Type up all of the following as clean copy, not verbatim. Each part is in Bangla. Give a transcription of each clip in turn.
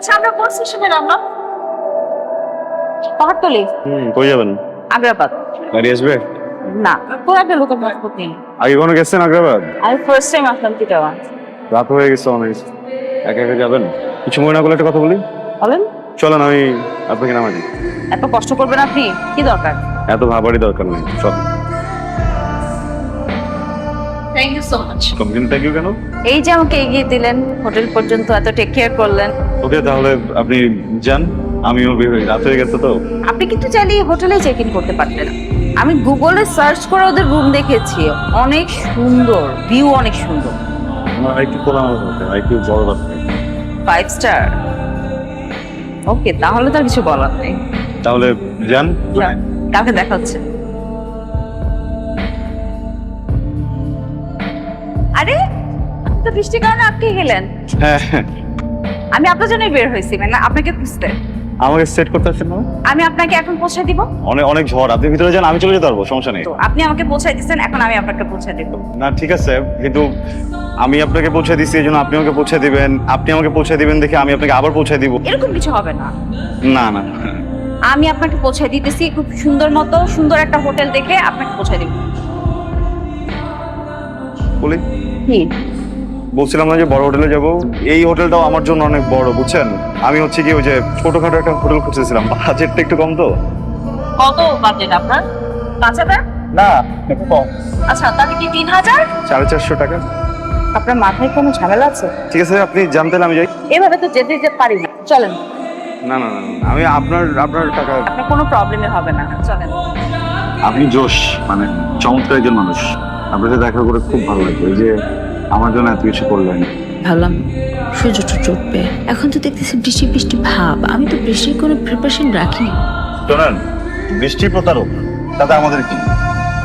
আচ্ছা আমরা কোন স্টেশনে নামলাম? পাহাড়তলি। কই যাবেন? আগ্রাবাদ। গাড়ি আসবে? না, কোন একটা লোকাল ট্রান্সপোর্ট নেই। আগে কোনো গেছেন আগ্রাবাদ? আমি ফার্স্ট টাইম আসলাম চিটাগাং। রাত হয়ে গেছে অনেক। একা একা যাবেন? কিছু মনে না করলে একটা কথা বলি। বলেন। চলেন আমি আপনাকে নামাই দিই। এত কষ্ট করবেন আপনি? কি দরকার? এত ভাবারই দরকার নেই, চল। Thank you so much. Complain thank you কেন? এই যে আমাকে এগিয়ে দিলেন, হোটেল পর্যন্ত এত টেক কেয়ার করলেন। ওকে তাহলে আপনি যান, আমিও বের হই, রাত হয়ে গেছে তো। আপনি কিন্তু চাইলে হোটেলে চেক ইন করতে পারতেন। আমি গুগলে সার্চ করে ওদের রুম দেখেছি, অনেক সুন্দর, ভিউ অনেক সুন্দর। আমার একটু খোলা মাথা হতে, একটু বড় রাখতে। 5 স্টার। ওকে, তাহলে তো আর কিছু বলার নেই। তাহলে যান। যান, কালকে দেখা হচ্ছে। আরে তো বৃষ্টির কারণে আটকে গেলেন। হ্যাঁ হ্যাঁ, আমি আপনার জন্যই বের হয়েছি, মানে আপনাকে খুঁজতে। আমাকে সেট করতে আসছেন না? আমি আপনাকে এখন পৌঁছে দিব। অনেক অনেক ঝড়, আপনি ভিতরে যান, আমি চলে যেতে পারবো, সমস্যা নেই। তো আপনি আমাকে পৌঁছাই দিচ্ছেন, এখন আমি আপনাকে পৌঁছে দেব। না ঠিক আছে, কিন্তু আমি আপনাকে পৌঁছে দিচ্ছি এই জন্য আপনি আমাকে পৌঁছে দিবেন, আপনি আমাকে পৌঁছে দিবেন দেখে আমি আপনাকে আবার পৌঁছে দিব। এরকম কিছু হবে না। না না, আমি আপনাকে পৌঁছে দিতেছি, খুব সুন্দর মতো সুন্দর একটা হোটেল দেখে আপনাকে পৌঁছে দিব। বলি কি? বলছিলাম না যে বড় হোটেলে যাব, এই হোটেলটাও আমার জন্য অনেক বড়, বুঝছেন। আমি হচ্ছে কি ওই যে ছোটখাটো একটা হোটেল খুঁজতেছিলাম, বাজেটটা একটু কম তো। কত বাজেট আপনার? 5,000? না একটু কম, আচ্ছা, তাহলে কি 3,000? 450 টাকা। আপনার মাথায় কোনো ঝামেলা আছে? ঠিক আছে আপনি জানতেন আমি যাই। এভাবে তো যেতে যেতে পারি না, চলেন। না না না না, আমি আপনার আপনার টাকা। আপনার কোনো প্রবলেমই হবে না, চলেন। আপনি জোশ, মানে চমৎকার একজন মানুষ। আপনার সাথে দেখা করে খুব ভালো লাগলো, এই যে আমার জন্য এত কিছু করলেন। ভাবলাম সূর্য টুর্য উঠবে, এখন তো দেখতেছি বৃষ্টি বৃষ্টি ভাব, আমি তো বৃষ্টির কোনো প্রিপারেশন রাখিনি। শোনেন, বৃষ্টি প্রতারক, তাতে আমাদের কি?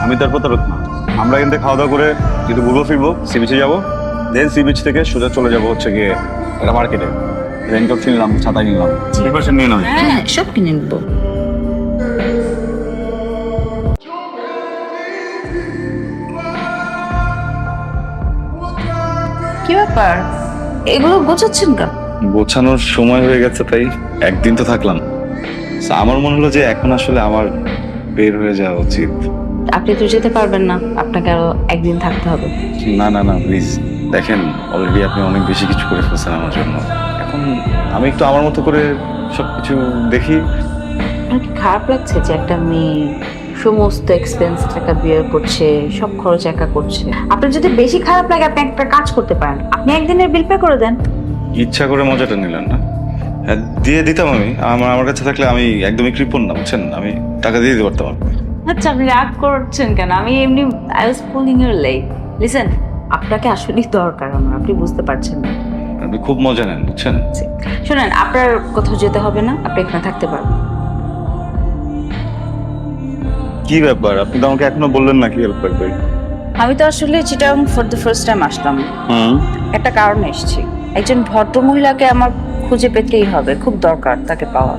আমি তার প্রতারক না। আমরা কিন্তু খাওয়া দাওয়া করে কিন্তু ঘুরবো ফিরবো, সি বিচে যাবো, দেন সি বিচ থেকে সোজা চলে যাবো হচ্ছে গিয়ে একটা মার্কেটে। রেনকোট কিনলাম, ছাতা কিনলাম, প্রিপারেশন নিয়ে নাও। হ্যাঁ, সব কিনে নেবো। কি ব্যাপার, এগুলো গোছাচ্ছেন কেন? গোছানোর সময় হয়ে গেছে, তাই একদিন তো থাকলাম। So, আমার মনে হলো যে এখন আসলে আমার বের হয়ে যাওয়া উচিত। আপনি তো যেতে পারবেন না, আপনাকে আরো একদিন থাকতে হবে। না না না প্লিজ, দেখেন অলরেডি আপনি অনেক বেশি কিছু করে ফেলছেন আমার জন্য। এখন আমি একটু আমার মতো করে সবকিছু দেখি। আপনার কি খারাপ লাগছে যে একটা মেয়ে সমস্ত এক্সপেন্স টাকা বিয়ার করছে, সব খরচ একা করছে? আপনার যদি বেশি খারাপ লাগে, আপনি একটা কাজ করতে পারেন, আপনি একদিনের বিল পে করে দেন। ইচ্ছা করে মজাটা নিলেন না? হ্যাঁ, দিয়ে দিতাম আমি। আমার কাছে থাকলে আমি একদমই কৃপণ না, বুঝছেন, আমি টাকা দিয়ে দিতে পারতাম। আচ্ছা, আপনি রাগ করছেন কেন? আমি এমনি I was pulling your leg. Listen, আপনাকে আসলেই দরকার আমার, আপনি বুঝতে পারছেন না। আপনি খুব মজা নেন, বুঝছেন। শোনেন, আপনার কোথাও যেতে হবে না, আপনি এখানে থাকতে পারবেন। কি ব্যাপার, আপনি তো আমাকে এখনো বললেন না কি হেল্প করবে। আমি তো আসলে Chittagong for the first time আসলাম, হুম, একটা কারণে এসেছি। একজন ভদ্র মহিলাকে আমার খুঁজে পেতেই হবে, খুব দরকার তাকে পাওয়া।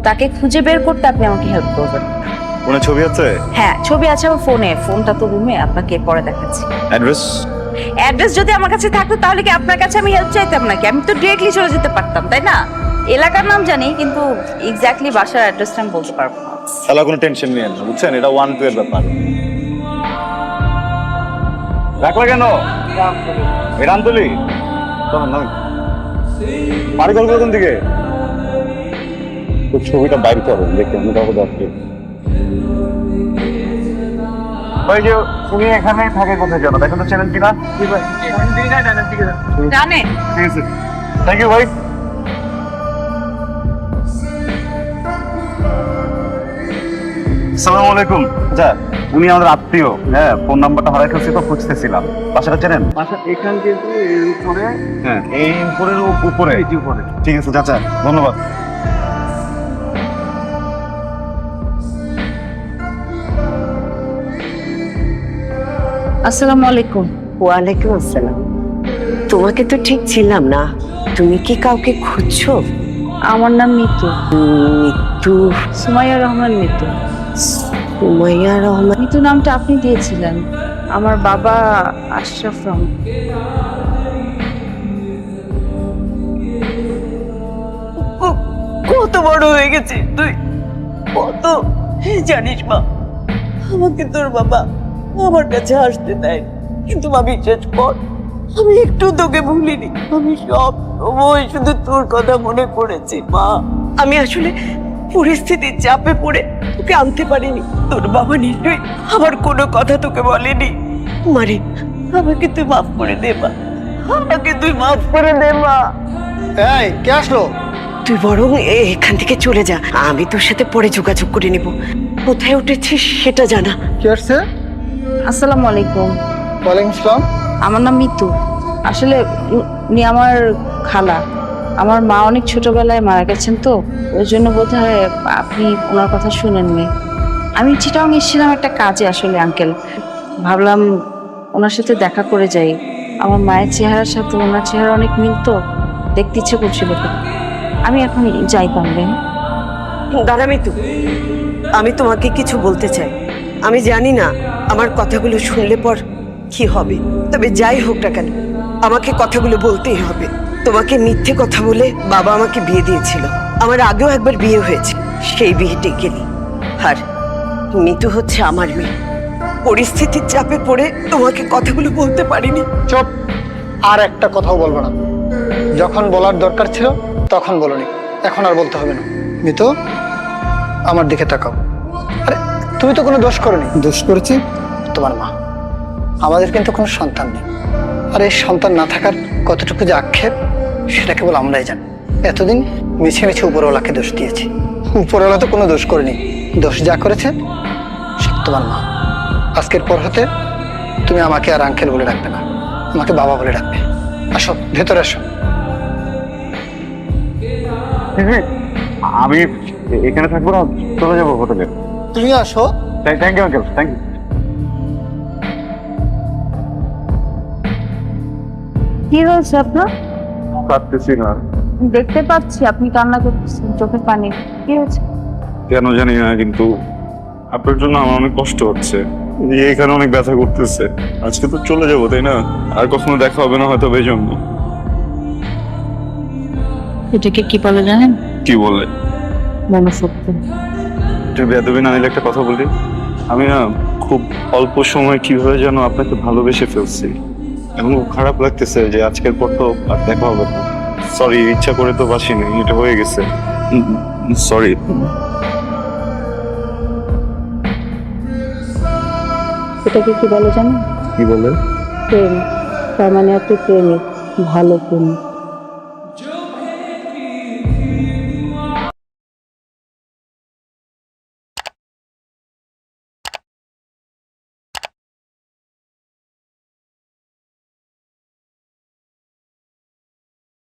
তাকে খুঁজে বের করতে আপনি আমাকে হেল্প করবেন। কোনো ছবি আছে? হ্যাঁ, ছবি আছে আমার ফোনে, ফোনটা তো রুমে, আপনাকে পরে দেখাচ্ছি। অ্যাড্রেস? অ্যাড্রেস যদি আমার কাছে থাকতো তাহলে কি আপনার কাছে আমি হেল্প চাইতাম নাকি? আমি তো ডিরেক্টলি চলে যেতে পারতাম, তাই না? এলাকার নাম জানি, কিন্তু এক্স্যাক্টলি বাসার অ্যাড্রেসটা আমি বলতে পারবো না। তাহলে কোনো টেনশন নিয়ে না, বুঝছেন, এটা 1-2 এর ব্যাপার। রাখলা কেন? এটা আন্তলি বাড়ি করবো কোন দিকে? ছবিটা বাইর করো, দেখি আমি কাউকে দেখি। ওই যে তুমি এখানে থাকে কোথায় জানো, দেখো তো চ্যানেল কিনা। জানে? ঠিক আছে, থ্যাংক ইউ ভাই। আসসালামু আলাইকুম। আচ্ছা, উনি আমাদের আত্মীয়, হ্যাঁ, ফোন নাম্বারটা হারাই ফেলছি তো খুঁজতেছিলাম। বাসাটা চেনেন? বাসা এখান থেকে এর উপরে, হ্যাঁ, এই উপরের উপরে। এই যে উপরে। ঠিক আছে চাচা, ধন্যবাদ। আসসালামু আলাইকুম। ওয়ালাইকুম আসসালাম। তোমাকে তো ঠিক ছিলাম না, তুমি কি কাউকে খুঁজছো? আমার নাম মিতু। মিতু? সুমাইয়া রহমান মিতু। সুমাইয়া রহমান? মিতু নামটা আপনি দিয়েছিলেন, আমার বাবা আশরাফ রহমান। বড় হয়ে গেছিস তুই, কত জানিস মা, আমাকে তোর বাবা আমার কাছে আসতে দেয়, কিন্তু মা বিশ্বাস কর, আমি একটু তোকে ভুলিনি। আমি সব সময় শুধু তোর কথা মনে পড়েছি মা। আমি আসলে পরিস্থিতির চাপে পড়ে তোকে আনতে পারিনি। তোর বাবা নিশ্চয়ই আমার কোনো কথা তোকে বলেনি। মারে, আমাকে তুই মাফ করে দে মা, আমাকে তুই মাফ করে দে মা। এই কে আসলো? তুই বরং এখান থেকে চলে যা, আমি তোর সাথে পরে যোগাযোগ করে নিব। কোথায় উঠেছিস সেটা জানা। কে আসছে? আসসালামু আলাইকুম। ওয়ালাইকুম আসসালাম। আমার নাম মিতু। আসলে উনি আমার খালা। আমার মা অনেক ছোটবেলায় মারা গেছেন, তো ওই জন্য বোধহয় আপনি ওনার কথা শুনেননি। আমি চিটাং এসেছিলাম একটা কাজে আসলে আঙ্কেল, ভাবলাম ওনার সাথে দেখা করে যাই। আমার মায়ের চেহারার সাথে ওনার চেহারা অনেক মিল, তো দেখতে ইচ্ছে করছিল। আমি এখন যাই পারবেন। দাঁড়া মিতু, আমি তোমাকে কিছু বলতে চাই। আমি জানি না আমার কথাগুলো শুনলে পর কি হবে, তবে যাই হোক না কেন আমাকে কথাগুলো বলতেই হবে। তোমাকে মিথ্যে কথা বলে বাবা আমাকে বিয়ে দিয়েছিল। আমার আগেও একবার বিয়ে হয়েছে, সেই বিয়েতে গেলি। আর মিতু হচ্ছে আমার মেয়ে। পরিস্থিতির চাপে পড়ে তোমাকে কথাগুলো বলতে পারিনি। চুপ, আর একটা কথাও বলবো না। যখন বলার দরকার ছিল তখন বলনি, এখন আর বলতে হবে না। মিতু, আমার দিকে তাকাও। আরে তুমি তো কোনো দোষ করনি। দোষ করেছি তোমার মা। আমাদের কিন্তু কোনো সন্তান নেই, আর এই সন্তান না থাকার কতটুকু যে আক্ষেপ সেটা কেবল আমরাই জানি। এতদিন মিছে মিছে উপরওয়ালাকে দোষ দিয়েছি, উপরওয়ালা তো কোনো দোষ করেনি। দোষ যা করেছে সব তোমার মা। আজকের পর হতে তুমি আমাকে আর আঙ্কেল বলে ডাকবে না, আমাকে বাবা বলে ডাকবে। আসো, ভেতরে আসো। আমি এখানে থাকবো না, চলে যাবো হোটেলে। তুমি আসো। Thank you uncle, thank you. কি হয়েছে আপনার? পারতেছি না, দেখতে পাচ্ছি আপনি কান্না করতেছেন, চোখে পানি। কি হয়েছে? কেন জানি না, কিন্তু আপনার জন্য আমার অনেক কষ্ট হচ্ছে। এখানে অনেক ব্যথা করতেছে। আজকে তো চলে যাবো, তাই না? আর কখনো দেখা হবে না হয়তো, এই জন্য। এটাকে কি বলে জানেন? কি বলে? মনুষ্যত্ব। তুই বেদবি না নিলে একটা কথা বলি। আমি না খুব অল্প সময় কিভাবে যেন আপনাকে ভালোবেসে ফেলছি। এখন খুব খারাপ লাগতেছে যে আজকের পর তো আর দেখা হবে না। সরি, ইচ্ছা করে তো বাসিনি, এটা হয়ে গেছে। সরি। এটাকে কি বলে জানেন? কি বলে? প্রেম। তার মানে আপনি প্রেমিক, ভালো প্রেমিক।